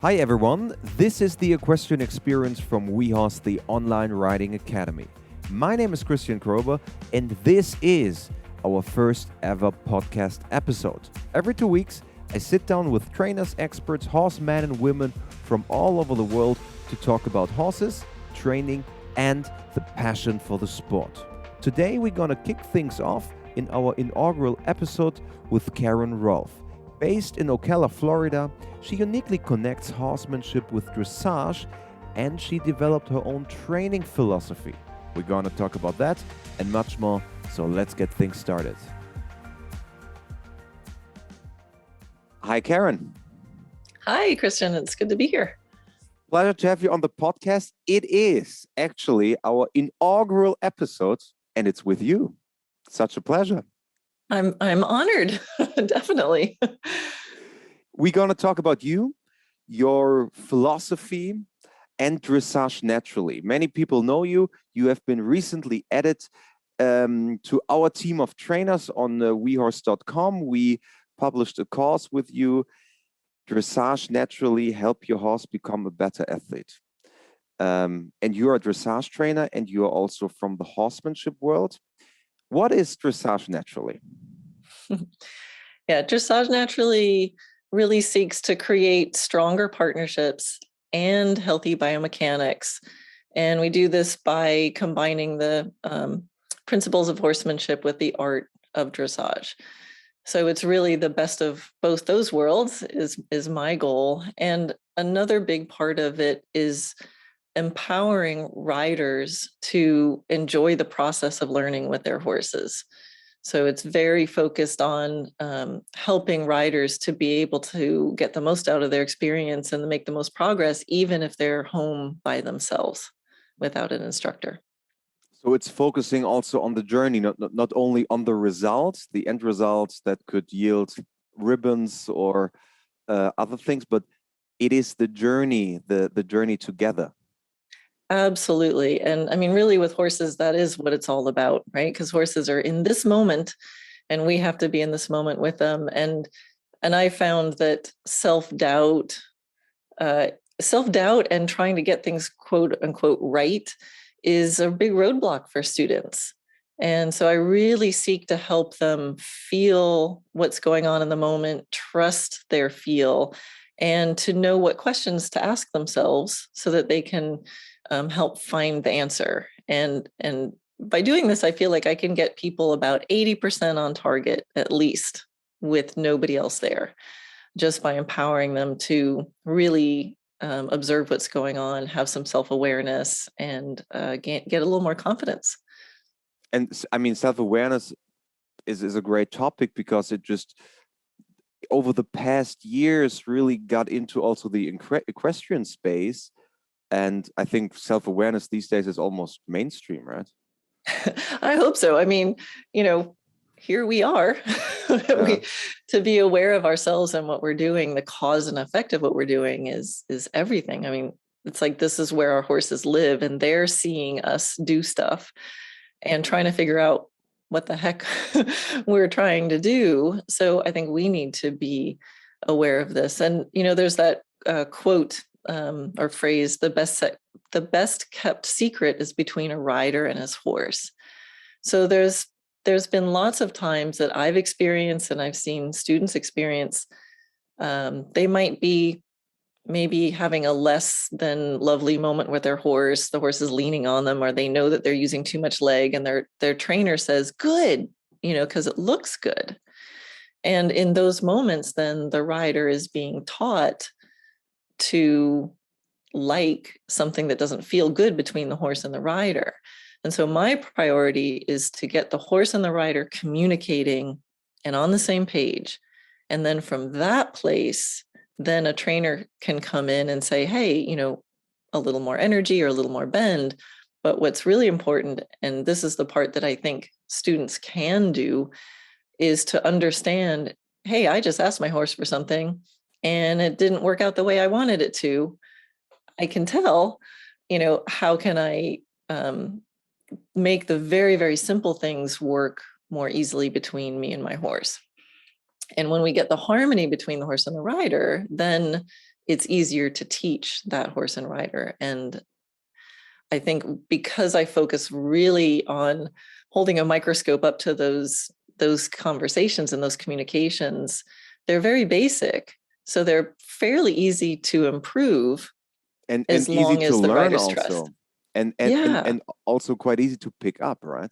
Hi everyone, this is the Equestrian Experience from wehorse, the online riding academy. My name is Christian Krober and this is our first ever podcast episode. Every 2 weeks, I sit down with trainers, experts, horsemen and women from all over the world to talk about horses, training and the passion for the sport. Today we're gonna kick things off in our inaugural episode with Karen Rohlf. Based in Ocala, Florida, she uniquely connects horsemanship with dressage and she developed her own training philosophy. We're going to talk about that and much more, so let's get things started. Hi, Karen. Hi, Christian. It's good to be here. Pleasure to have you on the podcast. It is actually our inaugural episode and it's with you. Such a pleasure. I'm honored, definitely. We're going to talk about you, your philosophy, and dressage naturally. Many people know you. You have been recently added to our team of trainers on wehorse.com. We published a course with you, Dressage Naturally, Help Your Horse Become a Better Athlete. And you're a dressage trainer and you're also from the horsemanship world. What is Dressage Naturally? Yeah, Dressage Naturally really seeks to create stronger partnerships and healthy biomechanics. And we do this by combining the principles of horsemanship with the art of dressage. So it's really the best of both those worlds is my goal. And another big part of it is empowering riders to enjoy the process of learning with their horses. So it's very focused on helping riders to be able to get the most out of their experience and make the most progress, even if they're home by themselves without an instructor. So it's focusing also on the journey, not only on the results, the end results that could yield ribbons or other things, but it is the journey, the journey together. Absolutely. And I mean, really with horses, that is what it's all about, right? Because horses are in this moment and we have to be in this moment with them. And I found that self-doubt and trying to get things quote unquote right is a big roadblock for students. And so I really seek to help them feel what's going on in the moment, trust their feel, and to know what questions to ask themselves so that they can help find the answer. And by doing this, I feel like I can get people about 80% on target, at least, with nobody else there, just by empowering them to really observe what's going on, have some self-awareness, and get a little more confidence. And I mean, self-awareness is a great topic because it just, over the past years, really got into also the equestrian space. And I think self-awareness these days is almost mainstream, right? I hope so. I mean, here we are. To be aware of ourselves and what we're doing, the cause and effect of what we're doing is everything. I mean, it's like this is where our horses live and they're seeing us do stuff and trying to figure out what the heck we're trying to do. So I think we need to be aware of this. And, there's that quote or phrase, the best kept secret is between a rider and his horse. So there's been lots of times that I've experienced and I've seen students experience. They might be maybe having a less than lovely moment with their horse. The horse is leaning on them, or they know that they're using too much leg, and their trainer says, "Good," because it looks good. And in those moments, then the rider is being taught to like something that doesn't feel good between the horse and the rider. And so my priority is to get the horse and the rider communicating and on the same page. And then from that place, then a trainer can come in and say, hey, a little more energy or a little more bend. But what's really important, and this is the part that I think students can do, is to understand, hey, I just asked my horse for something and it didn't work out the way I wanted it to. I can tell, how can I make the very, very simple things work more easily between me and my horse. And when we get the harmony between the horse and the rider, then it's easier to teach that horse and rider. And I think because I focus really on holding a microscope up to those conversations and those communications, they're very basic. So they're fairly easy to improve, and as easy long to as the learn rider's also, trust. and also quite easy to pick up, right?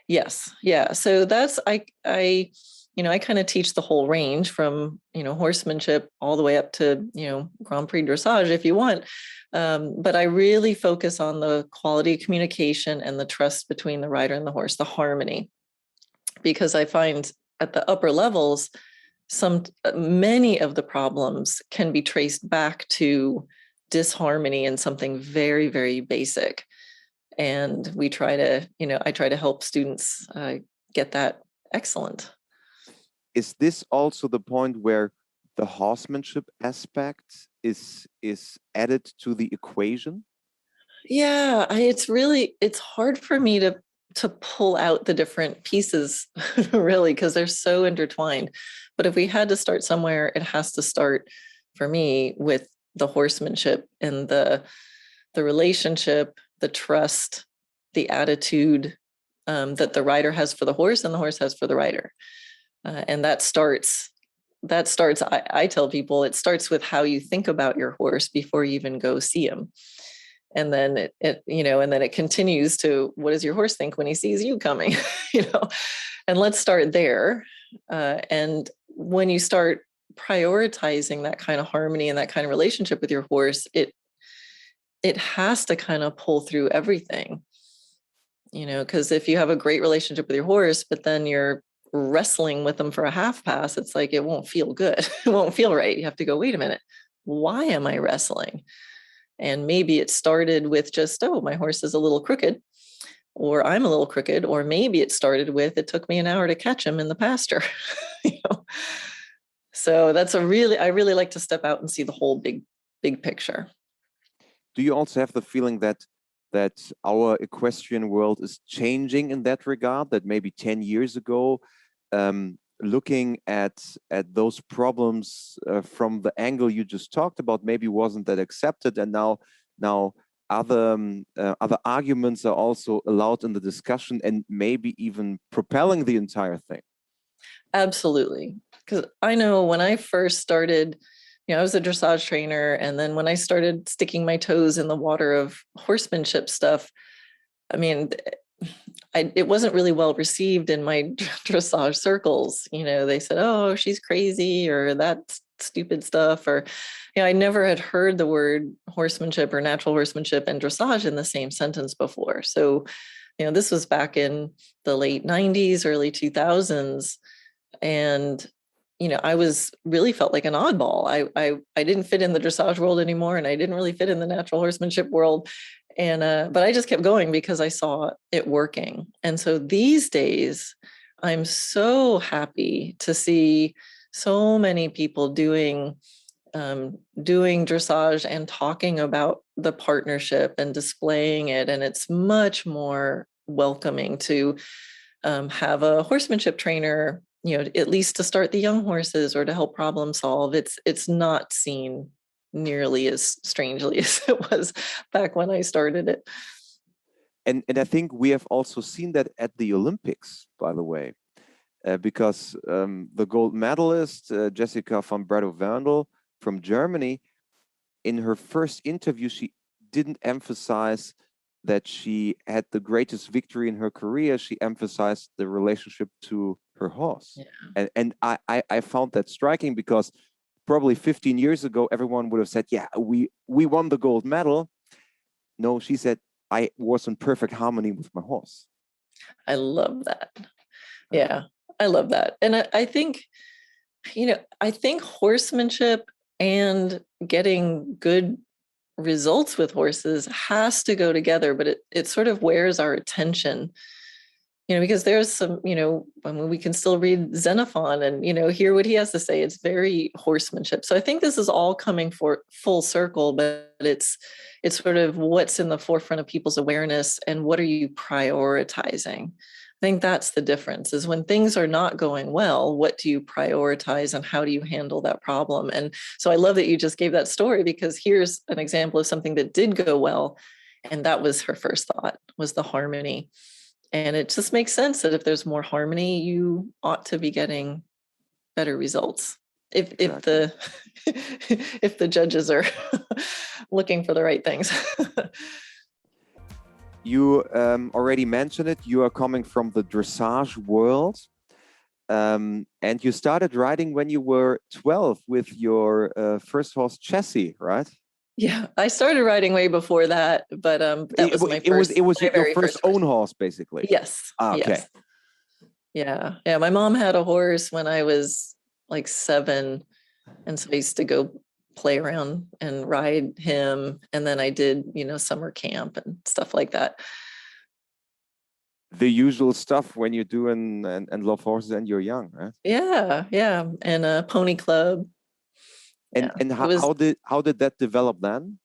Yes. Yeah. So that's, I kind of teach the whole range from, horsemanship all the way up to, Grand Prix dressage if you want. But I really focus on the quality of communication and the trust between the rider and the horse, the harmony, because I find at the upper levels, many of the problems can be traced back to disharmony in something very, very basic. And we try to, I try to help students get that excellent. Is this also the point where the horsemanship aspect is added to the equation? Yeah, it's hard for me to pull out the different pieces really, because they're so intertwined. But if we had to start somewhere, it has to start for me with the horsemanship and the relationship, the trust, the attitude that the rider has for the horse and the horse has for the rider. And that starts, I tell people, it starts with how you think about your horse before you even go see him. And then and then it continues to, what does your horse think when he sees you coming? And let's start there. And when you start prioritizing that kind of harmony and that kind of relationship with your horse, it has to kind of pull through everything, because if you have a great relationship with your horse, but then you're wrestling with them for a half pass, it's like, it won't feel good. It won't feel right. You have to go, wait a minute, why am I wrestling? And maybe it started with just, oh, my horse is a little crooked, or I'm a little crooked, or maybe it started with, it took me an hour to catch him in the pasture. So that's I really like to step out and see the whole big picture. Do you also have the feeling that our equestrian world is changing in that regard? That maybe 10 years ago, looking at those problems from the angle you just talked about, maybe wasn't that accepted, and now other arguments are also allowed in the discussion, and maybe even propelling the entire thing. Absolutely, because I know when I first started, I was a dressage trainer, and then when I started sticking my toes in the water of horsemanship stuff, I mean, it wasn't really well received in my dressage circles. They said, "Oh, she's crazy," or "That's stupid stuff," or, I never had heard the word horsemanship or natural horsemanship and dressage in the same sentence before. So, this was back in the late 90s, early 2000s. And, I really felt like an oddball. I didn't fit in the dressage world anymore, and I didn't really fit in the natural horsemanship world. And, but I just kept going because I saw it working. And so these days, I'm so happy to see so many people doing dressage and talking about the partnership and displaying it. And it's much more welcoming to have a horsemanship trainer, at least to start the young horses or to help problem solve. It's not seen nearly as strangely as it was back when I started it. And I think we have also seen that at the Olympics, by the way, because the gold medalist, Jessica van Breda-Werndl from Germany, in her first interview, she didn't emphasize that she had the greatest victory in her career. She emphasized the relationship to her horse. Yeah. And I found that striking, because probably 15 years ago, everyone would have said, yeah, we won the gold medal. No, she said, I was in perfect harmony with my horse. I love that. Yeah, I love that. And I think, I think horsemanship and getting good results with horses has to go together, but it sort of wears our attention, because there's some, I mean, we can still read Xenophon and, hear what he has to say. It's very horsemanship. So I think this is all coming for full circle, but it's sort of what's in the forefront of people's awareness and what are you prioritizing? think that's the difference, is when things are not going well, what do you prioritize and how do you handle that problem? And so I love that you just gave that story, because here's an example of something that did go well. And that was her first thought, was the harmony. And it just makes sense that if there's more harmony, you ought to be getting better results. If Exactly. if the judges are looking for the right things. You already mentioned it. You are coming from the dressage world, and you started riding when you were 12 with your first horse chassis, right? Yeah, I started riding way before that, but that was my first. It was my your very first horse. own horse, basically. Yes. Ah, okay. Yes. Yeah. Yeah. My mom had a horse when I was like 7. And so I used to go play around and ride him. And then I did, summer camp and stuff like that. The usual stuff when you do and love horses and you're young, right? Yeah. Yeah. And a pony club. And Yeah. how did that develop then?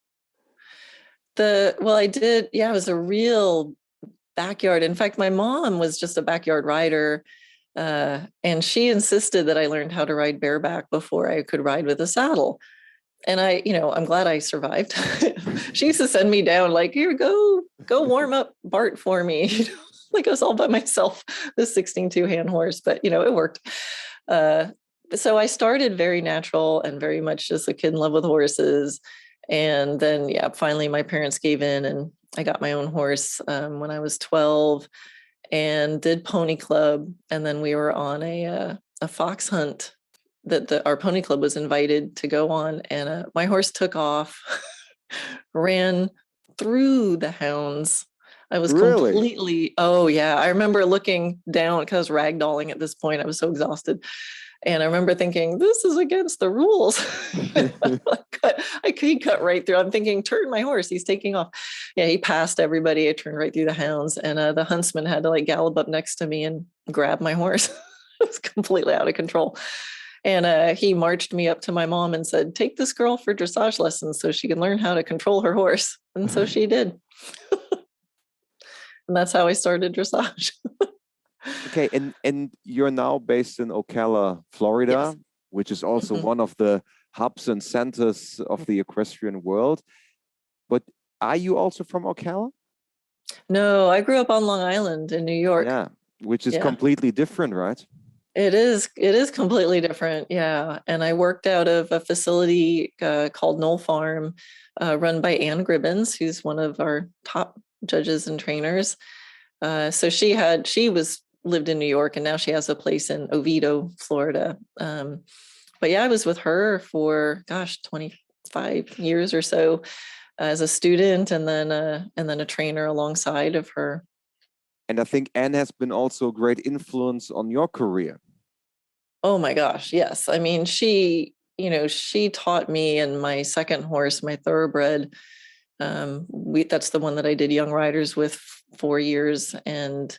I did. Yeah. It was a real backyard. In fact, my mom was just a backyard rider. And she insisted that I learned how to ride bareback before I could ride with a saddle. And I'm glad I survived. She used to send me down like, here, go warm up Bart for me. Like I was all by myself, this 16-2 hand horse, but it worked. So I started very natural and very much just a kid in love with horses. And then, finally my parents gave in and I got my own horse when I was 12 and did pony club. And then we were on a fox hunt that our pony club was invited to go on. And my horse took off, ran through the hounds. I was Really? oh yeah. I remember looking down because I was ragdolling at this point. I was so exhausted. And I remember thinking, this is against the rules. He cut right through. I'm thinking, turn my horse. He's taking off. Yeah, he passed everybody. I turned right through the hounds. And the huntsman had to like gallop up next to me and grab my horse. It was completely out of control. And he marched me up to my mom and said, take this girl for dressage lessons so she can learn how to control her horse. And so she did. And that's how I started dressage. Okay, and you're now based in Ocala, Florida, Yes. which is also one of the hubs and centers of the equestrian world. But are you also from Ocala? No, I grew up on Long Island in New York. Yeah, which is completely different, right? It is completely different. Yeah. And I worked out of a facility called Knoll Farm, run by Anne Gribbons, who's one of our top judges and trainers. So she lived in New York and now she has a place in Oviedo, Florida. But yeah, I was with her for 25 years or so as a student and then a trainer alongside of her. And I think Anne has been also a great influence on your career. Oh my gosh, yes. I mean, she taught me, and my second horse, my thoroughbred, that's the one that I did young riders with 4 years. And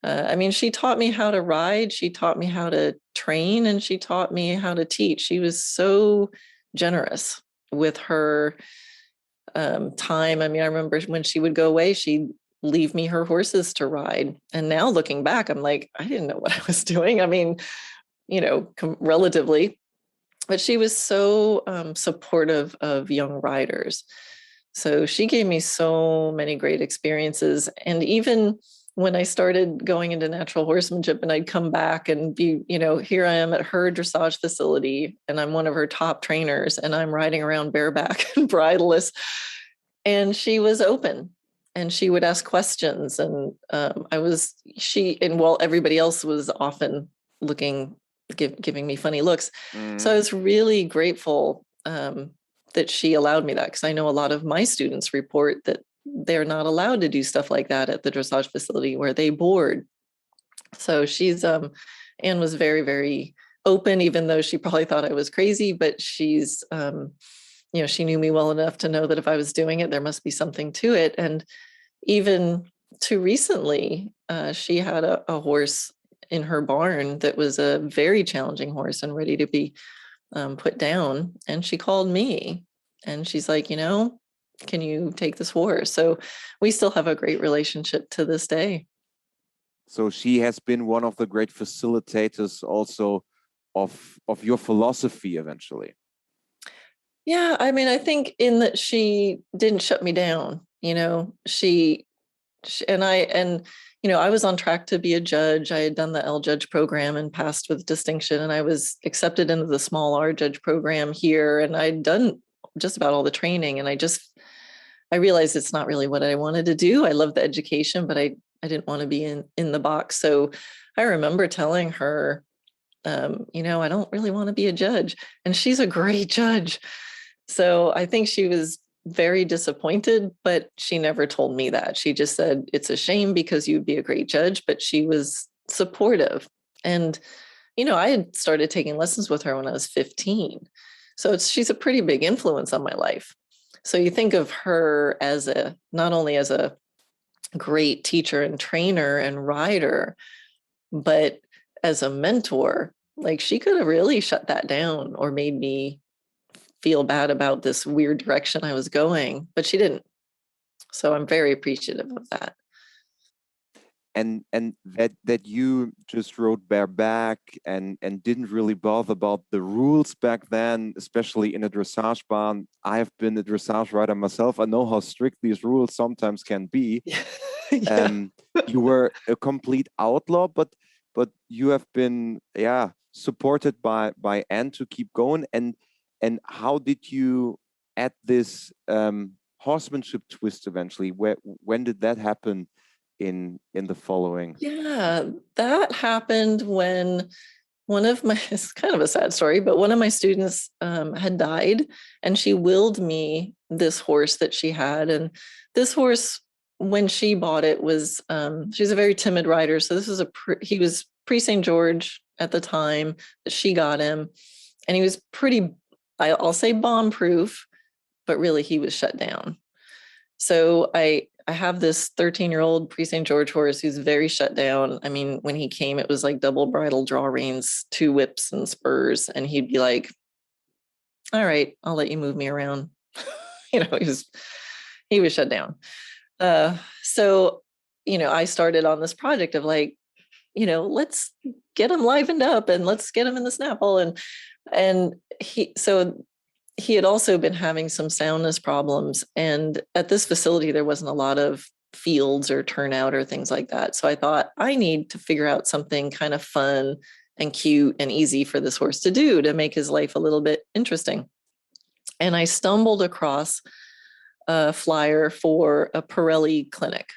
I mean, she taught me how to ride, she taught me how to train, and she taught me how to teach. She was so generous with her time. I mean, I remember when she would go away, she'd leave me her horses to ride. And now looking back, I'm like, I didn't know what I was doing. I mean, relatively, but she was so supportive of young riders. So she gave me so many great experiences. And even when I started going into natural horsemanship and I'd come back and be, here I am at her dressage facility and I'm one of her top trainers and I'm riding around bareback and bridleless. And she was open and she would ask questions. And while everybody else was often giving me funny looks. So I was really grateful that she allowed me that, because I know a lot of my students report that they're not allowed to do stuff like that at the dressage facility where they board. So Anne was very, very open, even though she probably thought I was crazy, but she's, she knew me well enough to know that if I was doing it, there must be something to it. And even to recently, she had a horse in her barn that was a very challenging horse and ready to be put down. And she called me and she's like, can you take this horse? So we still have a great relationship to this day. So she has been one of the great facilitators also of your philosophy eventually. Yeah, I mean, I think in that she didn't shut me down, she I was on track to be a judge. I had done the L Judge program and passed with distinction, and I was accepted into the small R Judge program here, and I'd done just about all the training, and I realized it's not really what I wanted to do. I love the education, but I didn't want to be in the box. So I remember telling her, I don't really want to be a judge, and she's a great judge. So I think she was very disappointed, but she never told me that. She just said, it's a shame because you'd be a great judge, but she was supportive. And, I had started taking lessons with her when I was 15. So she's a pretty big influence on my life. So you think of her as not only as a great teacher and trainer and rider, but as a mentor. Like, she could have really shut that down or made me feel bad about this weird direction I was going, but she didn't. So I'm very appreciative of that. And that you just rode bareback and didn't really bother about the rules back then, especially in a dressage barn. I have been a dressage rider myself. I know how strict these rules sometimes can be. Yeah. You were a complete outlaw, but you have been supported by Anne to keep going. And how did you add this horsemanship twist eventually? When did that happen in the following? Yeah, that happened when one of my, it's kind of a sad story, but one of my students had died, and she willed me this horse that she had. And this horse, when she bought it, was, she's a very timid rider. So this was he was Prix St. George at the time that she got him. And he was pretty, I'll say bomb proof, but really he was shut down. So I have this 13-year-old Prix St. George horse who's very shut down. I mean, when he came, it was like double bridle draw reins, 2 whips and spurs. And he'd be like, all right, I'll let you move me around. He was shut down. So, I started on this project of like, let's get him livened up and let's get him in the snaffle. And he had also been having some soundness problems. And at this facility, there wasn't a lot of fields or turnout or things like that. So I thought, I need to figure out something kind of fun and cute and easy for this horse to do to make his life a little bit interesting. And I stumbled across a flyer for a Pirelli clinic.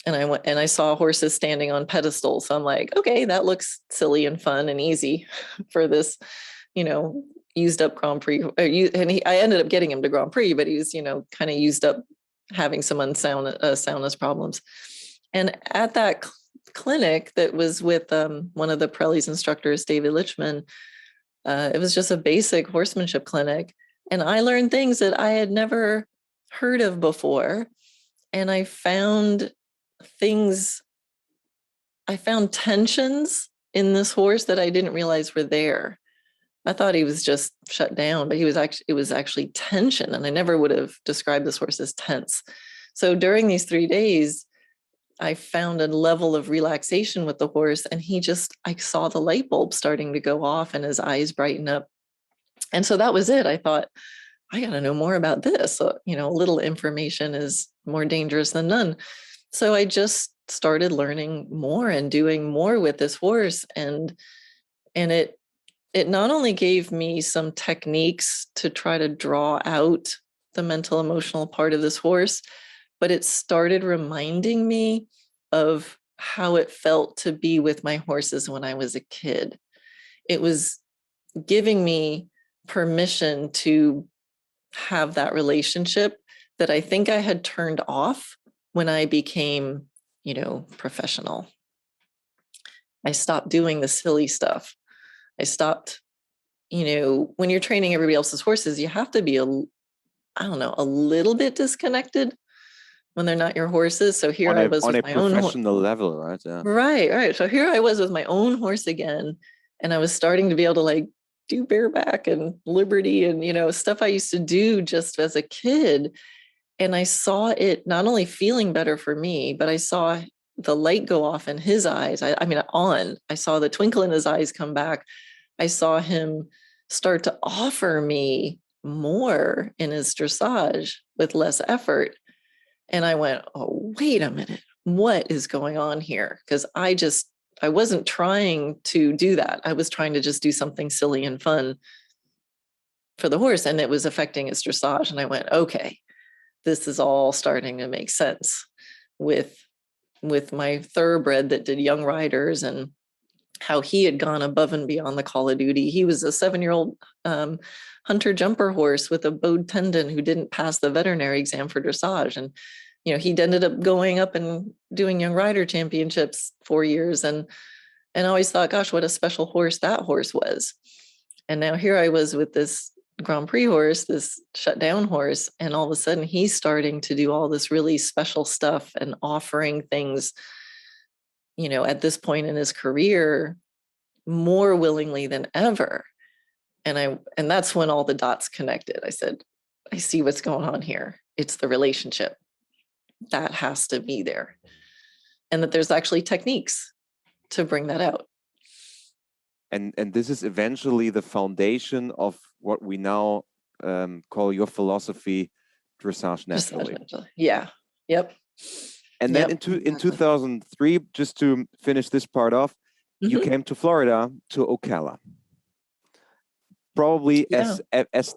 And I went and I saw horses standing on pedestals. So I'm like, okay, that looks silly and fun and easy for this, used up Grand Prix. I ended up getting him to Grand Prix, but he was, kind of used up, having some soundness problems. And at that clinic that was with one of the Pirelli's instructors, David Lichman, it was just a basic horsemanship clinic. And I learned things that I had never heard of before. And I found tensions in this horse that I didn't realize were there. I thought he was just shut down, but it was actually tension. And I never would have described this horse as tense. So during these 3 days, I found a level of relaxation with the horse, and I saw the light bulb starting to go off and his eyes brighten up. And so that was it. I thought, I got to know more about this. So, a little information is more dangerous than none. So I just started learning more and doing more with this horse. And it not only gave me some techniques to try to draw out the mental, emotional part of this horse, but it started reminding me of how it felt to be with my horses when I was a kid. It was giving me permission to have that relationship that I think I had turned off when I became, professional. I stopped doing the silly stuff. I stopped, when you're training everybody else's horses, you have to be a little bit disconnected when they're not your horses. So here I was with my own professional level, right? Yeah. Right. So here I was with my own horse again, and I was starting to be able to like do bareback and liberty and, stuff I used to do just as a kid. And I saw it not only feeling better for me, but I saw the light go off in his eyes. I saw the twinkle in his eyes come back. I saw him start to offer me more in his dressage with less effort. And I went, oh, wait a minute, what is going on here? Because I wasn't trying to do that. I was trying to just do something silly and fun for the horse, and it was affecting his dressage. And I went, okay, this is all starting to make sense with my thoroughbred that did young riders and how he had gone above and beyond the call of duty. He was a 7-year-old hunter jumper horse with a bowed tendon who didn't pass the veterinary exam for dressage. And, he'd ended up going up and doing young rider championships 4 years. And I always thought, gosh, what a special horse that horse was. And now here I was with this Grand Prix horse, this shut down horse. And all of a sudden he's starting to do all this really special stuff and offering things, at this point in his career more willingly than ever. And that's when all the dots connected. I said, I see what's going on here. It's the relationship that has to be there. And that there's actually techniques to bring that out. And this is eventually the foundation of what we now call your philosophy, dressage naturally. Yeah. Yep. And then in 2003, just to finish this part off, you came to Florida to Ocala. Probably as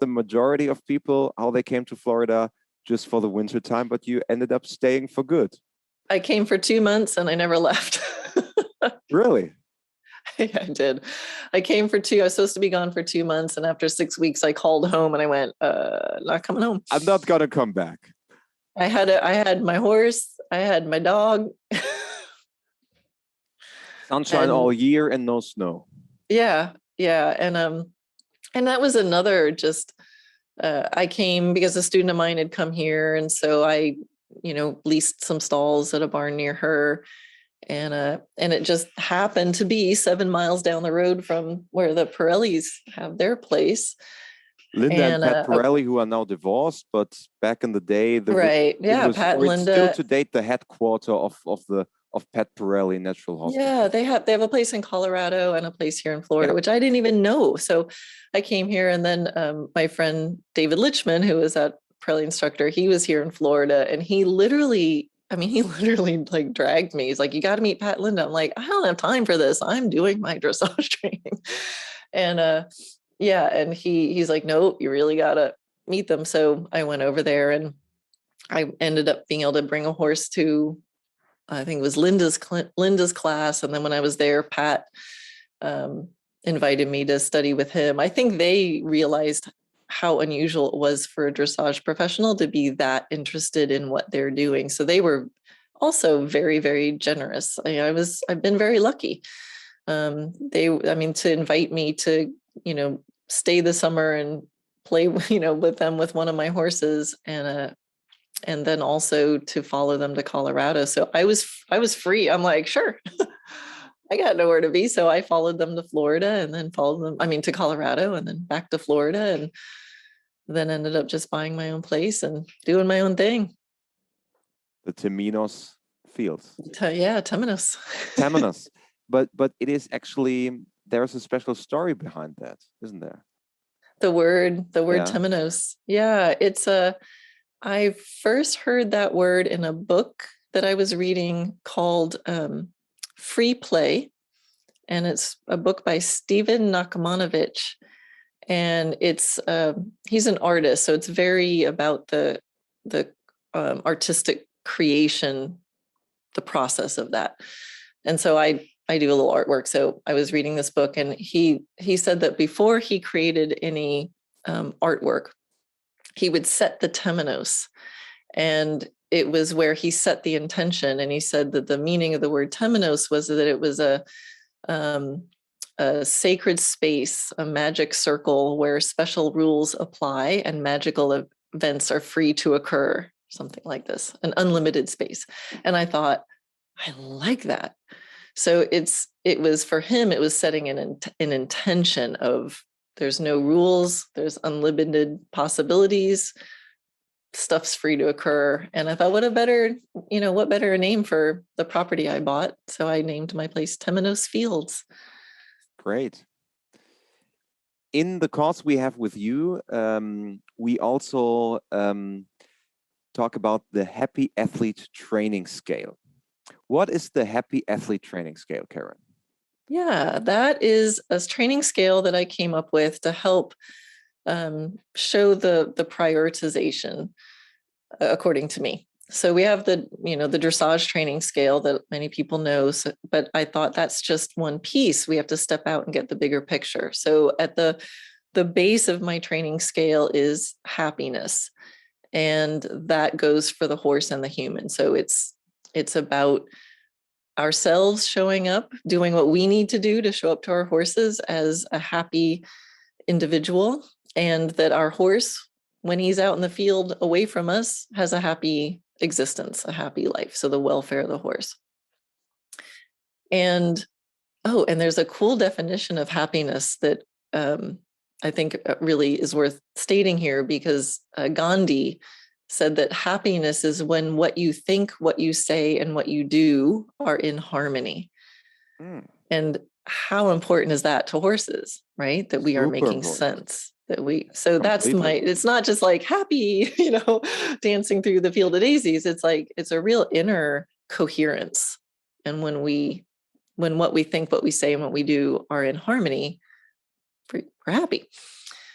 the majority of people, how they came to Florida just for the winter time, but you ended up staying for good. I came for 2 months and I never left. Really? Yeah, I did. I came for 2. I was supposed to be gone for 2 months. And after 6 weeks, I called home and I went, not coming home. I'm not going to come back. I had my horse. I had my dog. Sunshine all year and no snow. Yeah. Yeah. And that was another I came because a student of mine had come here. And so I, leased some stalls at a barn near her. And it just happened to be 7 miles down the road from where the Pirellis have their place. Linda and Pat Pirelli, who are now divorced, but back in the day, Pat and Linda, still to date the headquarter of Pat Pirelli Natural Hospital. Yeah, they have a place in Colorado and a place here in Florida, which I didn't even know. So I came here, and then my friend David Lichman, who was at Prix instructor, he was here in Florida, and he literally like dragged me. He's like, you got to meet Pat and Linda. I'm like, I don't have time for this. I'm doing my dressage training. And and he's like, no, you really got to meet them. So I went over there, and I ended up being able to bring a horse to, I think it was Linda's class. And then when I was there, Pat invited me to study with him. I think they realized how unusual it was for a dressage professional to be that interested in what they're doing. So they were also very, very generous. I've been very lucky. To invite me to, stay the summer and play, with them with one of my horses, and then also to follow them to Colorado. So I was free. I'm like, sure. I got nowhere to be. So I followed them to Florida, and then to Colorado, and then back to Florida, and then ended up just buying my own place and doing my own thing. The Temenos fields. Temenos. Temenos. But it is actually, there's a special story behind that, isn't there? The word Temenos. Yeah, it's I first heard that word in a book that I was reading called Free Play. And it's a book by Steven Nachmanovich. And it's he's an artist. So it's very about the artistic creation, the process of that. And so I do a little artwork. So I was reading this book, and he said that before he created any artwork, he would set the temenos, and it was where he set the intention. And he said that the meaning of the word temenos was that it was a sacred space, a magic circle where special rules apply and magical events are free to occur, something like this, an unlimited space. And I thought, I like that. So it was for him, it was setting an intention of there's no rules, there's unlimited possibilities. stuff's free to occur. And I thought, what better a name for the property I bought? So I named my place Temenos Fields. Great. In the course we have with you, we also talk about the Happy Athlete Training Scale. What is the Happy Athlete Training Scale, Karen? Yeah, that is a training scale that I came up with to help show the prioritization according to me. So we have the dressage training scale that many people know, but I thought that's just one piece. We have to step out and get the bigger picture. So at the base of my training scale is happiness, and that goes for the horse and the human. So it's about ourselves showing up, doing what we need to do to show up to our horses as a happy individual, and that our horse, when he's out in the field away from us, has a happy existence, a happy life. So the welfare of the horse. And there's a cool definition of happiness that I think really is worth stating here, because Gandhi said that happiness is when what you think, what you say, and what you do are in harmony. And how important is that to horses, right? That we are making sense. It's not just like happy, dancing through the field of daisies. It's like, it's a real inner coherence. And when what we think, what we say, and what we do are in harmony, we're happy.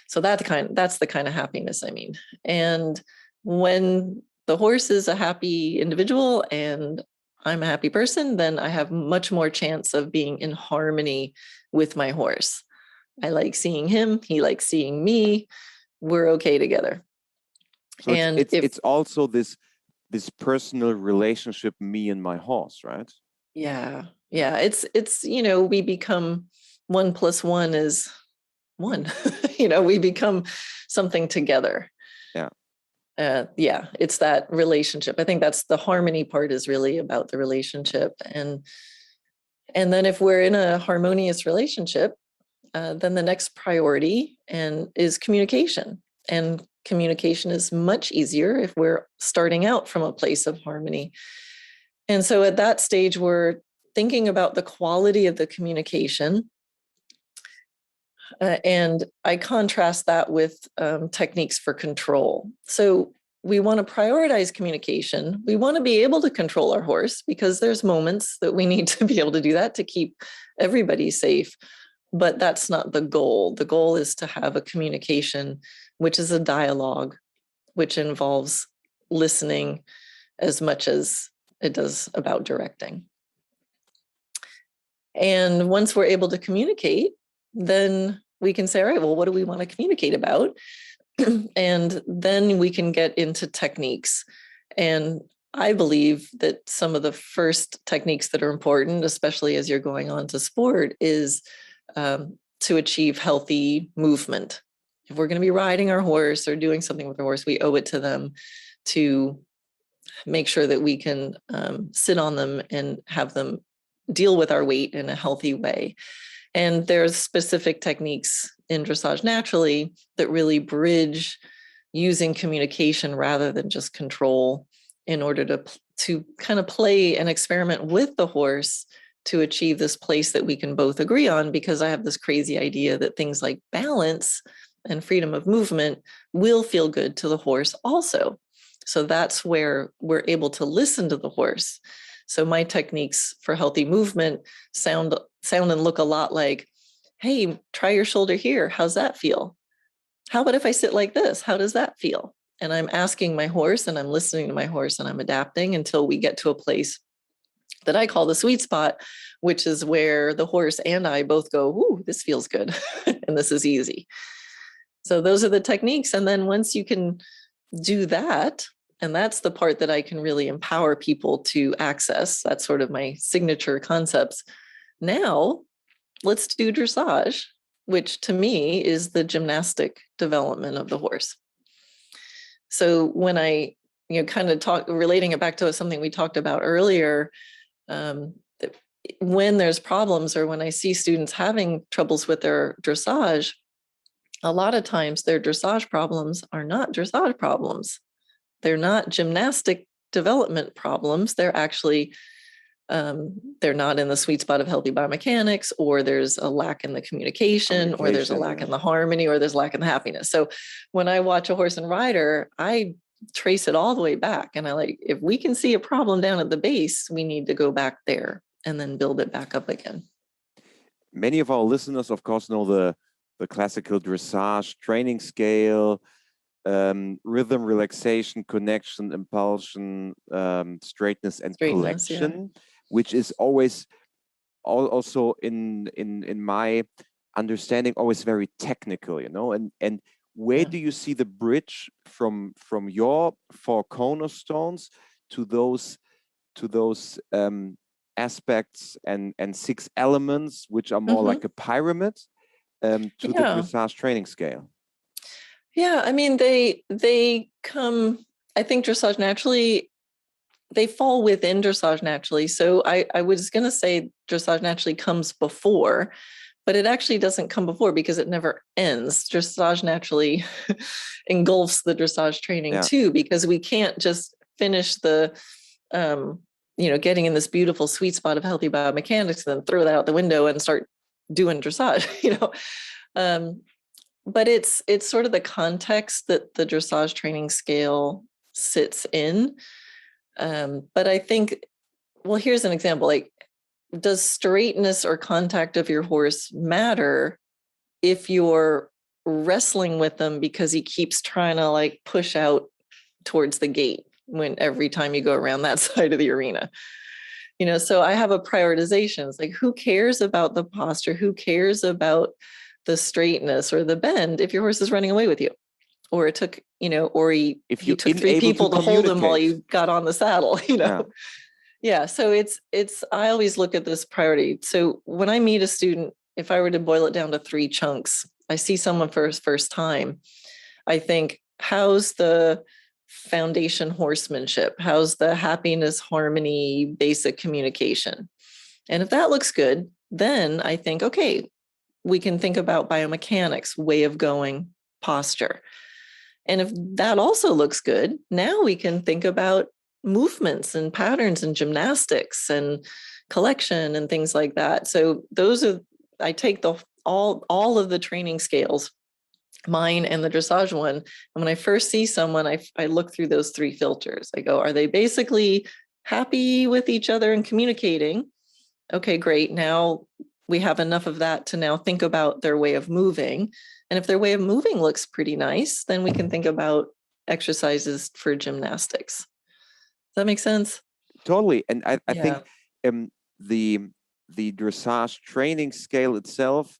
So that's the kind of happiness I mean. And when the horse is a happy individual and I'm a happy person, then I have much more chance of being in harmony with my horse. I like seeing him. He likes seeing me. We're okay together. So it's also this personal relationship, me and my horse, right? Yeah. It's we become 1 + 1 is 1. We become something together. Yeah. It's that relationship. I think that's the harmony part, is really about the relationship. And then if we're in a harmonious relationship, then the next priority is communication. And communication is much easier if we're starting out from a place of harmony. And so at that stage, we're thinking about the quality of the communication. And I contrast that with techniques for control. So we want to prioritize communication. We want to be able to control our horse, because there's moments that we need to be able to do that to keep everybody safe. But that's not the goal. The goal is to have a communication, which is a dialogue, which involves listening as much as it does about directing. And once we're able to communicate, then we can say, all right, well, what do we want to communicate about? And then we can get into techniques. And I believe that some of the first techniques that are important, especially as you're going on to sport, is to achieve healthy movement. If we're going to be riding our horse or doing something with our horse, we owe it to them to make sure that we can sit on them and have them deal with our weight in a healthy way. And there's specific techniques in dressage naturally that really bridge using communication rather than just control, in order to kind of play and experiment with the horse to achieve this place that we can both agree on. Because I have this crazy idea that things like balance and freedom of movement will feel good to the horse also. So that's where we're able to listen to the horse. So my techniques for healthy movement sound and look a lot like, hey, try your shoulder here. How's that feel? How about if I sit like this? How does that feel? And I'm asking my horse, and I'm listening to my horse, and I'm adapting until we get to a place that I call the sweet spot, which is where the horse and I both go, ooh, this feels good. And this is easy. So those are the techniques. And then once you can do that, and that's the part that I can really empower people to access. That's sort of my signature concepts. Now, let's do dressage, which to me is the gymnastic development of the horse. So when I, kind of relating it back to something we talked about earlier, when there's problems, or when I see students having troubles with their dressage, a lot of times their dressage problems are not dressage problems. They're not gymnastic development problems. They're actually, they're not in the sweet spot of healthy biomechanics, or there's a lack in the communication, or there's a lack in the harmony, or there's lack in the happiness. So when I watch a horse and rider, I trace it all the way back. And I like, if we can see a problem down at the base, we need to go back there and then build it back up again. Many of our listeners, of course, know the classical dressage training scale, rhythm, relaxation, connection, impulsion, straightness, and collection, which is always also in my understanding always very technical, you know. And where do you see the bridge from your 4 cornerstones to those aspects and 6 elements, which are more like a pyramid, to the dressage training scale? Yeah, I mean, they come, I think dressage naturally, they fall within dressage naturally. So I was going to say dressage naturally comes before, but it actually doesn't come before because it never ends. Dressage naturally engulfs the dressage training too, because we can't just finish the, getting in this beautiful sweet spot of healthy biomechanics and then throw that out the window and start doing dressage, but it's sort of the context that the dressage training scale sits in. But I think, well, here's an example. Like, does straightness or contact of your horse matter if you're wrestling with them because he keeps trying to like push out towards the gate when every time you go around that side of the arena? So I have a prioritization. It's like, who cares about the posture? Who cares about the straightness or the bend if your horse is running away with you? Or it took, or he took 3 people to hold him while you got on the saddle, Yeah. So it's, I always look at this priority. So when I meet a student, if I were to boil it down to 3 chunks, I see someone for his first time. I think, how's the foundation horsemanship? How's the happiness, harmony, basic communication? And if that looks good, then I think, okay, we can think about biomechanics, way of going, posture. And if that also looks good, now we can think about movements and patterns and gymnastics and collection and things like that. So those are, I take all of the training scales, mine and the dressage one. And when I first see someone, I look through those 3 filters. I go, are they basically happy with each other and communicating? Okay, great. Now we have enough of that to now think about their way of moving. And if their way of moving looks pretty nice, then we can think about exercises for gymnastics. Does that make sense? Totally. And I think the dressage training scale itself,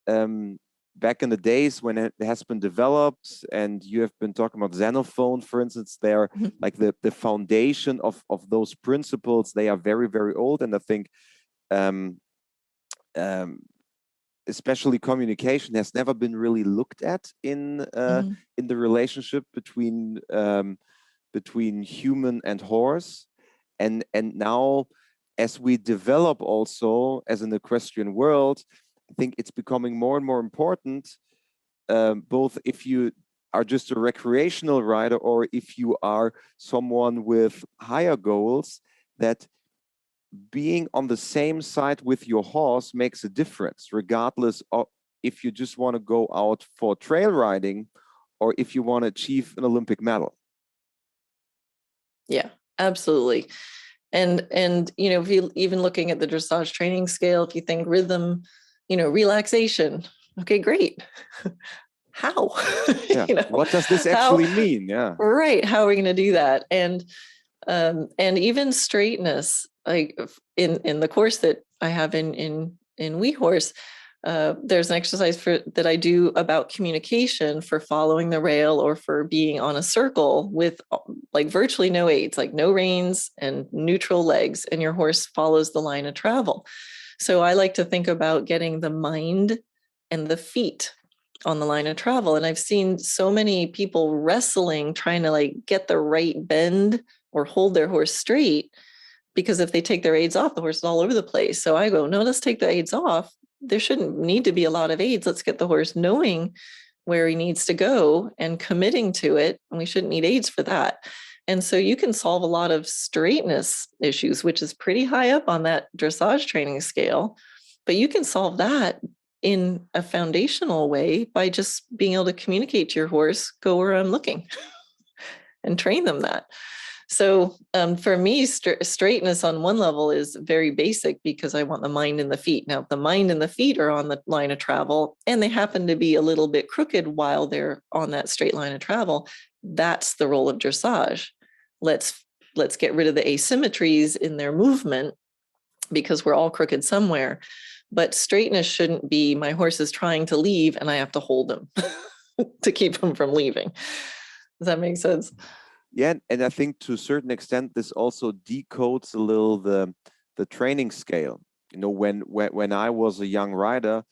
back in the days when it has been developed, and you have been talking about Xenophon, for instance, they're like the foundation of those principles. They are very, very old. And I think especially communication has never been really looked at in the relationship between human and horse, and now as we develop also as an equestrian world, I think it's becoming more and more important, both if you are just a recreational rider or if you are someone with higher goals, that being on the same side with your horse makes a difference, regardless of if you just want to go out for trail riding or if you want to achieve an Olympic medal. Yeah, absolutely. And if you even looking at the dressage training scale, if you think rhythm, relaxation, okay, great. How? Yeah. What does this actually mean? Yeah. Right. How are we going to do that? And even straightness, like in the course that I have in wehorse, there's an exercise that I do about communication for following the rail or for being on a circle with like virtually no aids, like no reins and neutral legs, and your horse follows the line of travel. So I like to think about getting the mind and the feet on the line of travel. And I've seen so many people wrestling, trying to like get the right bend or hold their horse straight, because if they take their aids off, the horse is all over the place. So I go, no, let's take the aids off. There shouldn't need to be a lot of aids. Let's get the horse knowing where he needs to go and committing to it. And we shouldn't need aids for that. And so you can solve a lot of straightness issues, which is pretty high up on that dressage training scale. But you can solve that in a foundational way by just being able to communicate to your horse, go where I'm looking, and train them that. So for me, straightness on one level is very basic because I want the mind and the feet. Now, if the mind and the feet are on the line of travel and they happen to be a little bit crooked while they're on that straight line of travel, that's the role of dressage. Let's get rid of the asymmetries in their movement because we're all crooked somewhere. But straightness shouldn't be my horse is trying to leave and I have to hold him to keep him from leaving. Does that make sense? Yeah, and I think to a certain extent, this also decodes a little the training scale. You know, when I was a young rider,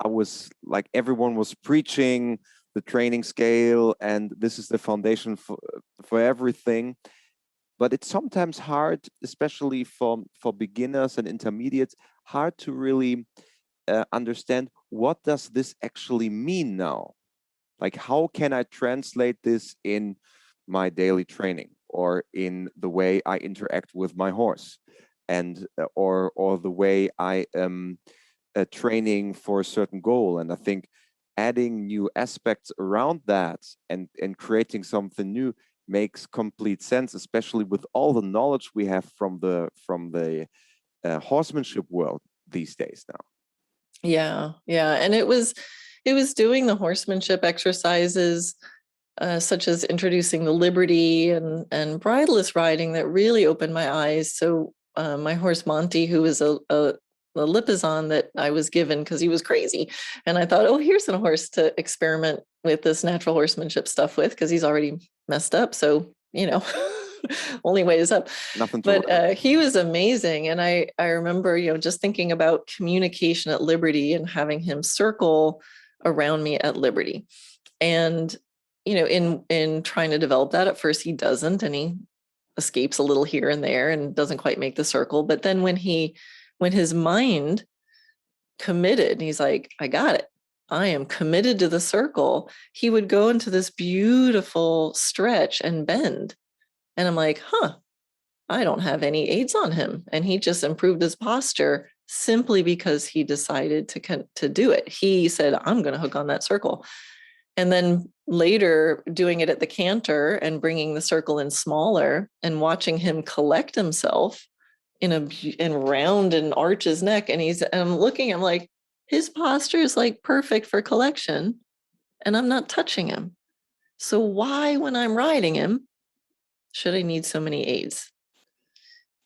I was like, everyone was preaching the training scale, and this is the foundation for everything. But it's sometimes hard, especially for beginners and intermediates, hard to really understand what does this actually mean now. Like, how can I translate this in my daily training or in the way I interact with my horse, and or the way I am training for a certain goal? And I think adding new aspects around that and creating something new makes complete sense, especially with all the knowledge we have from the horsemanship world these days now. Yeah, and it was doing the horsemanship exercises, such as introducing the liberty and bridleless riding, that really opened my eyes. So my horse Monty, who was a Lipizzan that I was given because he was crazy, and I thought, oh, here's a horse to experiment with this natural horsemanship stuff with, because he's already messed up. So only way is up. Nothing to but he was amazing, and I remember just thinking about communication at liberty and having him circle around me at liberty, and in trying to develop that, at first he doesn't, and he escapes a little here and there and doesn't quite make the circle. But then when his mind committed, he's like, I got it, I am committed to the circle, he would go into this beautiful stretch and bend. And I'm like, I don't have any aids on him. And he just improved his posture simply because he decided to do it. He said, I'm going to hook on that circle. And then later doing it at the canter and bringing the circle in smaller and watching him collect himself and round and arch his neck. And I'm looking, I'm like, his posture is like perfect for collection and I'm not touching him. So why, when I'm riding him, should I need so many aids?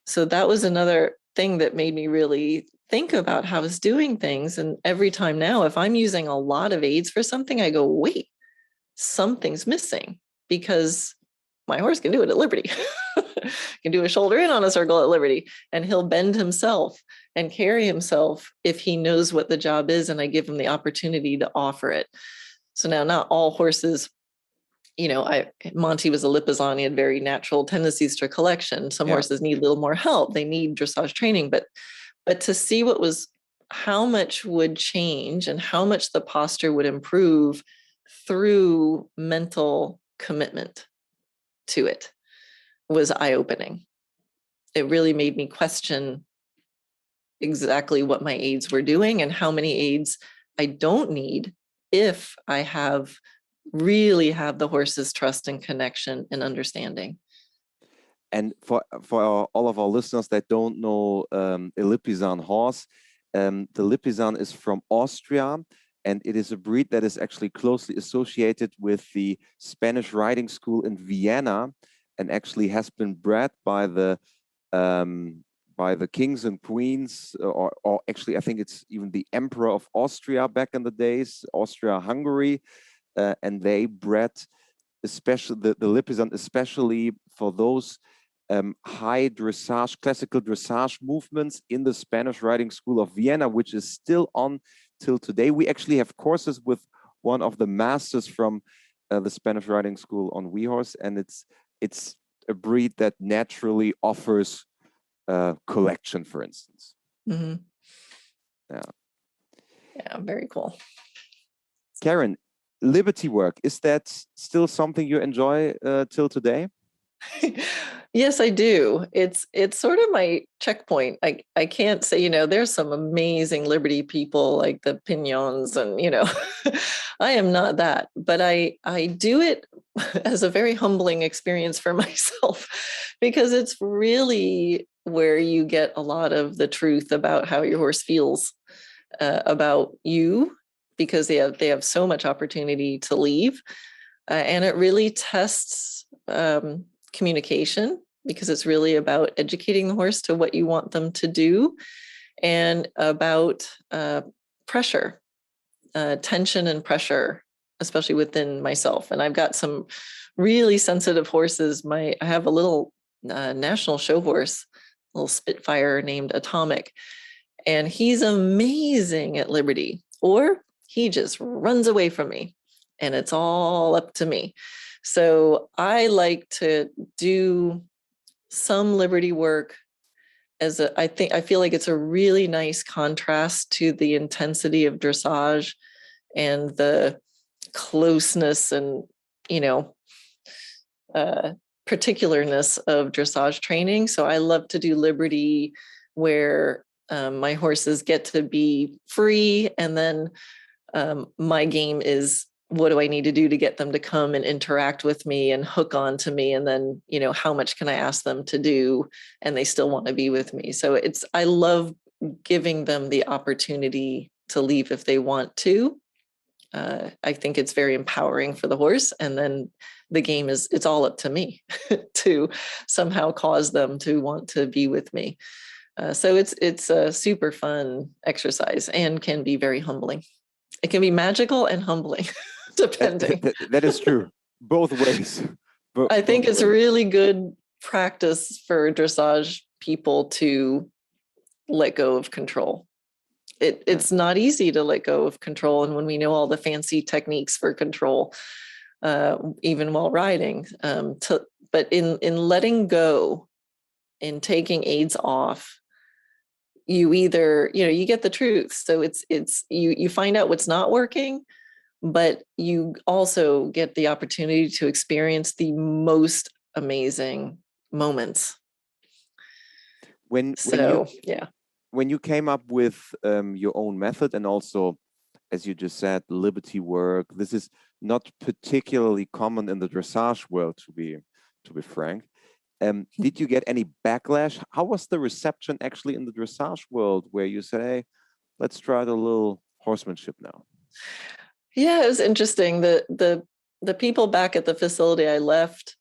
So that was another thing that made me really think about how I was doing things. And every time now, if I'm using a lot of aids for something, I go, wait, something's missing, because my horse can do it at liberty. Can do a shoulder in on a circle at liberty, and he'll bend himself and carry himself if he knows what the job is, and I give him the opportunity to offer it. So now, not all horses, Monty was a Lipizzan, he had very natural tendencies to collection. Some horses need a little more help, they need dressage training, but to see how much would change and how much the posture would improve through mental commitment to it was eye-opening. It really made me question exactly what my aids were doing and how many aids I don't need if I really have the horse's trust and connection and understanding. And for all of our listeners that don't know a Lipizzan horse, the Lipizzan is from Austria, and it is a breed that is actually closely associated with the Spanish riding school in Vienna, and actually has been bred by the kings and queens, or actually I think it's even the Emperor of Austria back in the days, Austria-Hungary, and they bred especially the Lipizzan, especially for those high dressage, classical dressage movements in the Spanish riding school of Vienna, which is still on till today. We actually have courses with one of the masters from the Spanish riding school on wehorse, and it's a breed that naturally offers collection, for instance. Mm-hmm. Yeah, very cool. Karen, liberty work, is that still something you enjoy till today? Yes, I do. It's sort of my checkpoint. I can't say, there's some amazing Liberty people like the Pignons and, I am not that, but I do it as a very humbling experience for myself because it's really where you get a lot of the truth about how your horse feels about you, because they have so much opportunity to leave. And it really tests communication, because it's really about educating the horse to what you want them to do, and about pressure, tension and pressure, especially within myself. And I've got some really sensitive horses. I have a little national show horse, a little Spitfire named Atomic, and he's amazing at Liberty, or he just runs away from me and it's all up to me. So I like to do some Liberty work I feel like it's a really nice contrast to the intensity of dressage and the closeness and, particularness of dressage training. So I love to do Liberty where my horses get to be free, and then my game is, what do I need to do to get them to come and interact with me and hook on to me? And then, how much can I ask them to do and they still want to be with me? So I love giving them the opportunity to leave if they want to. I think it's very empowering for the horse. And then the game it's all up to me to somehow cause them to want to be with me. So it's a super fun exercise and can be very humbling. It can be magical and humbling, depending. That is true. Both ways. I think it's really good practice for dressage people to let go of control. It's not easy to let go of control. And when we know all the fancy techniques for control, even while riding, but in letting go, in taking aids off, you either, you get the truth. So you find out what's not working, but you also get the opportunity to experience the most amazing moments. When you came up with your own method, and also, as you just said, Liberty work, this is not particularly common in the dressage world, to be frank. Did you get any backlash? How was the reception actually in the dressage world, where you say, hey, let's try the little horsemanship now? Yeah, it was interesting. The people back at the facility I left,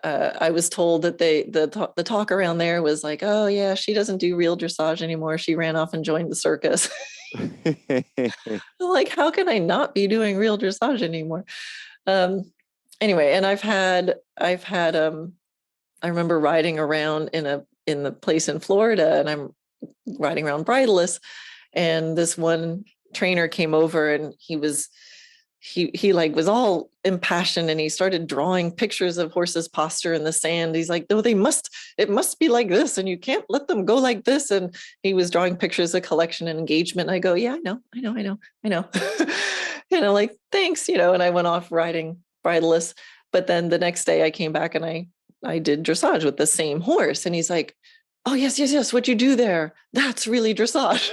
I was told that the talk around there was like, oh yeah, she doesn't do real dressage anymore. She ran off and joined the circus. Like, how can I not be doing real dressage anymore? Anyway, and I've had I remember riding around in the place in Florida, and I'm riding around bridleless, and this one trainer came over, and he was all impassioned, and he started drawing pictures of horses' posture in the sand. He's like, no, it must be like this, and you can't let them go like this. And he was drawing pictures of collection and engagement. And I go, yeah, I know. Like, thanks, and I went off riding bridleless. But then the next day I came back and I did dressage with the same horse. And he's like, oh, yes. What you do there, that's really dressage.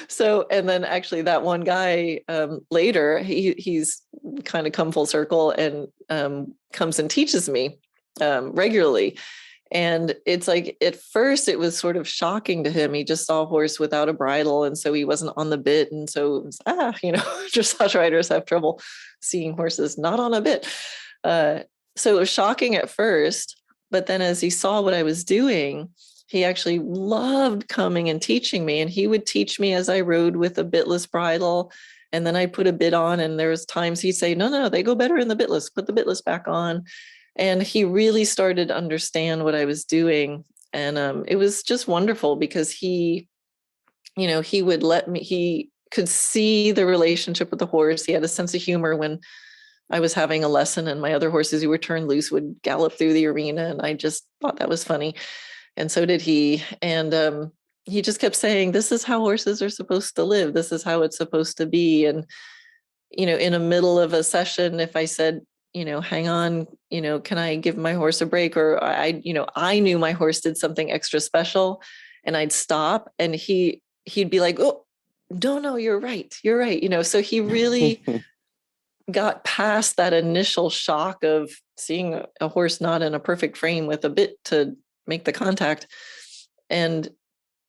So, and then actually that one guy later, he's kind of come full circle and comes and teaches me regularly. And it's like, at first it was sort of shocking to him. He just saw a horse without a bridle, and so he wasn't on the bit. And so it was, dressage riders have trouble seeing horses not on a bit. So it was shocking at first, but then as he saw what I was doing, he actually loved coming and teaching me. And he would teach me as I rode with a bitless bridle. And then I put a bit on, and there was times he'd say, no, they go better in the bitless, put the bitless back on. And he really started to understand what I was doing. And it was just wonderful, because he would let me, he could see the relationship with the horse. He had a sense of humor when I was having a lesson, and my other horses who were turned loose would gallop through the arena. And I just thought that was funny. And so did he. And he just kept saying, this is how horses are supposed to live. This is how it's supposed to be. And, in the middle of a session, if I said, hang on, can I give my horse a break? Or I knew my horse did something extra special, and I'd stop, and he'd be like, oh, no, you're right. So he really got past that initial shock of seeing a horse not in a perfect frame with a bit to make the contact. And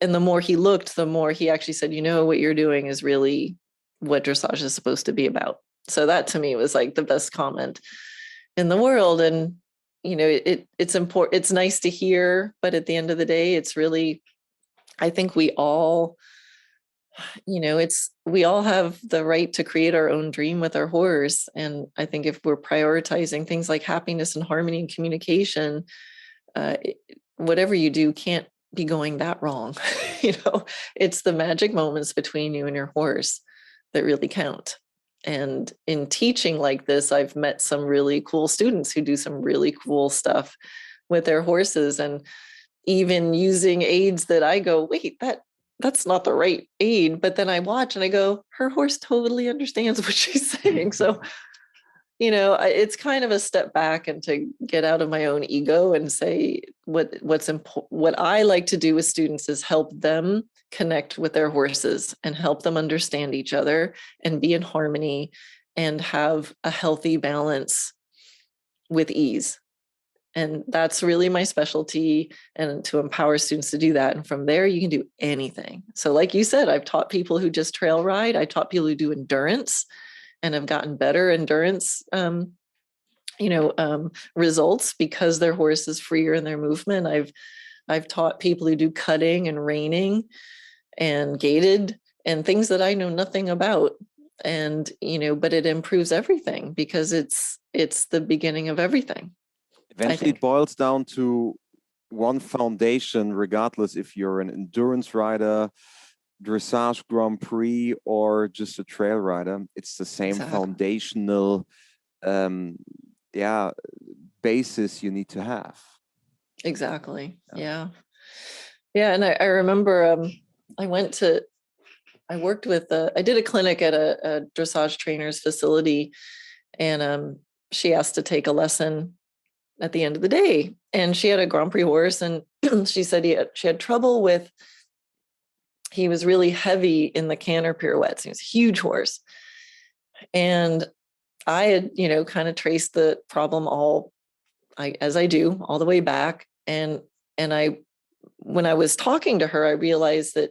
the more he looked, the more he actually said, what you're doing is really what dressage is supposed to be about. So that to me was like the best comment in the world. And, it's important. It's nice to hear, but at the end of the day, it's really, I think we all, we all have the right to create our own dream with our horse. And I think if we're prioritizing things like happiness and harmony and communication, whatever you do can't be going that wrong. It's the magic moments between you and your horse that really count. And in teaching like this, I've met some really cool students who do some really cool stuff with their horses, and even using aids that I go, wait, that's not the right aid. But then I watch and I go, her horse totally understands what she's saying. So, it's kind of a step back and to get out of my own ego and say what's important. What I like to do with students is help them connect with their horses and help them understand each other and be in harmony and have a healthy balance with ease. And that's really my specialty, and to empower students to do that. And from there, you can do anything. So like you said, I've taught people who just trail ride. I taught people who do endurance and have gotten better endurance, results because their horse is freer in their movement. I've taught people who do cutting and reining and gaited and things that I know nothing about. And, but it improves everything because it's the beginning of everything. Eventually, it boils down to one foundation, regardless if you're an endurance rider, dressage Grand Prix, or just a trail rider. It's the same foundational basis you need to have. Exactly. Yeah. And I remember I did a clinic at a dressage trainer's facility, and she asked to take a lesson at the end of the day. And she had a Grand Prix horse, and she said she had trouble with, he was really heavy in the canter pirouettes. He was a huge horse. And I had, kind of traced the problem as I do, all the way back. And when I was talking to her, I realized that,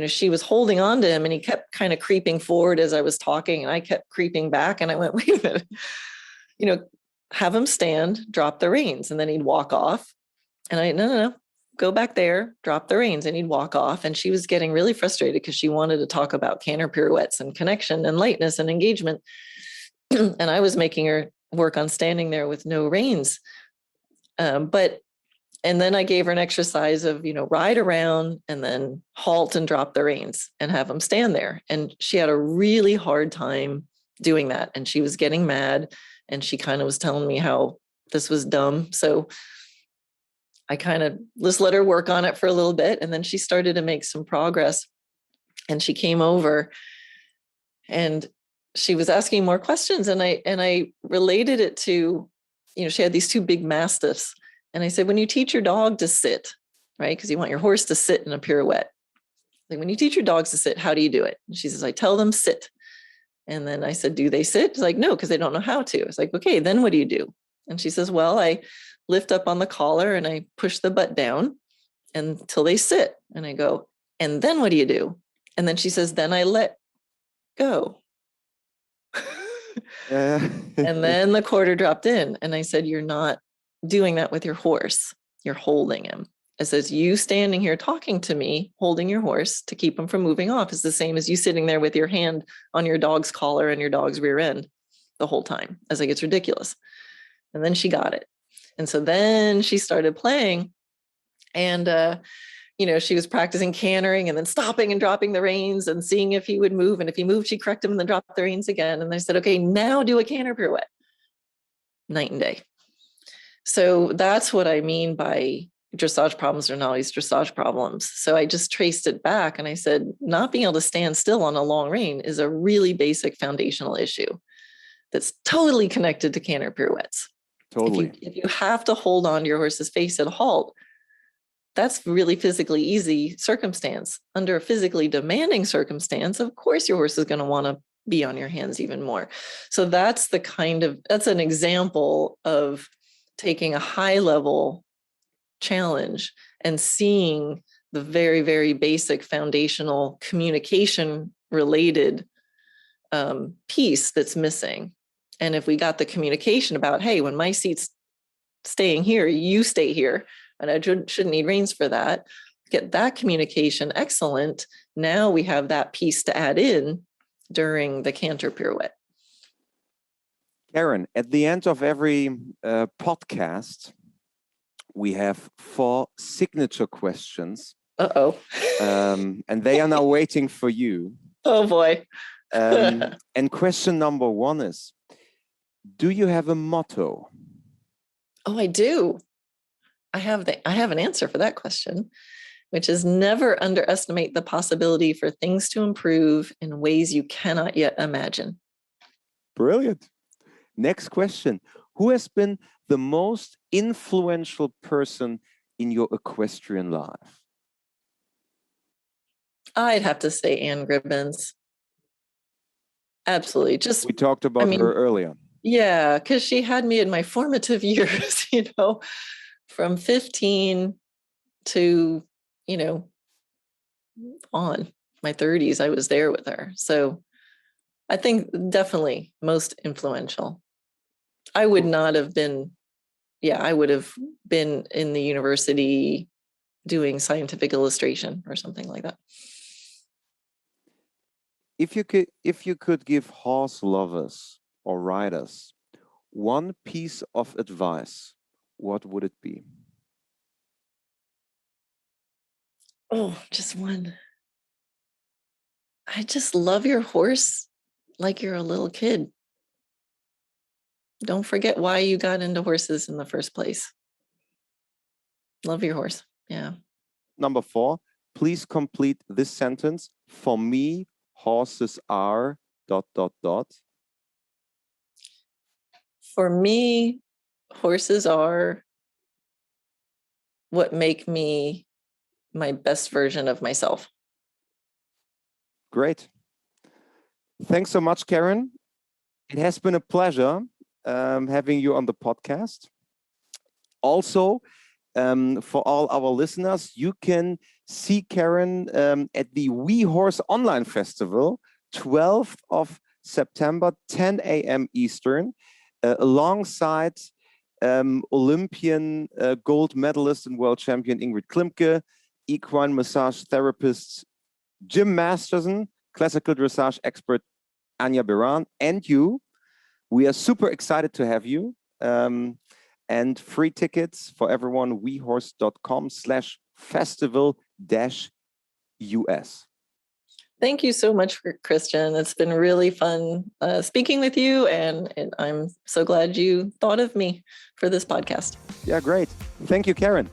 she was holding on to him and he kept kind of creeping forward as I was talking, and I kept creeping back. And I went, wait a minute, have him stand, drop the reins, and then he'd walk off. And no, go back there, drop the reins, and he'd walk off. And she was getting really frustrated because she wanted to talk about canter pirouettes and connection and lightness and engagement. And I was making her work on standing there with no reins. And then I gave her an exercise of, ride around and then halt and drop the reins and have them stand there. And she had a really hard time doing that. And she was getting mad, and she kind of was telling me how this was dumb. So I kind of just let her work on it for a little bit. And then she started to make some progress, and she came over and she was asking more questions. And I related it to, she had these two big mastiffs. And I said, when you teach your dog to sit, right? Because you want your horse to sit in a pirouette. Like, when you teach your dogs to sit, how do you do it? And she says, I tell them sit. And then I said, do they sit? It's like, no, because they don't know how to. It's like, okay, then what do you do? And she says, well, I lift up on the collar and I push the butt down until they sit. And I go, and then what do you do? And then she says, then I let go. And then the quarter dropped in. And I said, you're not doing that with your horse. You're holding him. It says, you standing here talking to me, holding your horse to keep him from moving off, is the same as you sitting there with your hand on your dog's collar and your dog's rear end the whole time. I was like, it's ridiculous. And then she got it. And so then she started playing, and, she was practicing cantering and then stopping and dropping the reins and seeing if he would move. And if he moved, she corrected him and then dropped the reins again. And I said, okay, now do a canter pirouette. Night and day. So that's what I mean by dressage problems are not always dressage problems. So I just traced it back, and I said, not being able to stand still on a long rein is a really basic foundational issue that's totally connected to canter pirouettes. Totally. If you have to hold on to your horse's face at a halt, that's really physically easy circumstance. Under a physically demanding circumstance, of course, your horse is going to want to be on your hands even more. So that's an example of taking a high level challenge and seeing the very, very basic foundational communication related piece that's missing. And if we got the communication about, hey, when my seat's staying here, you stay here, and I shouldn't need reins for that, get that communication excellent. Now we have that piece to add in during the canter pirouette. Karen, at the end of every podcast, we have 4 signature questions. Uh-oh. And they are now waiting for you. Oh, boy. And question number 1 is, do you have a motto? Oh, I do. I have an answer for that question, which is never underestimate the possibility for things to improve in ways you cannot yet imagine. Brilliant. Next question. Who has been the most influential person in your equestrian life? I'd have to say Anne Gribbons. Absolutely. We talked about her earlier. Yeah, because she had me in my formative years, from 15 to, on my 30s, I was there with her. So I think definitely most influential. I would not have been, I would have been in the university doing scientific illustration or something like that. If you could give horse lovers or riders one piece of advice, what would it be? Oh, just one. I just love your horse like you're a little kid. Don't forget why you got into horses in the first place. Love your horse. Yeah. Number 4, please complete this sentence. For me, horses are ... For me, horses are what make me my best version of myself. Great. Thanks so much, Karen. It has been a pleasure having you on the podcast. Also, for all our listeners, you can see Karen at the wehorse Online Festival, 12th of September, 10 a.m. Eastern, alongside Olympian gold medalist and world champion Ingrid Klimke, equine massage therapist Jim Masterson, classical dressage expert Anja Biran, and you. We are super excited to have you. And free tickets for everyone, wehorse.com/festival-US. Thank you so much, Christian. It's been really fun speaking with you, and I'm so glad you thought of me for this podcast. Yeah, great. Thank you, Karen.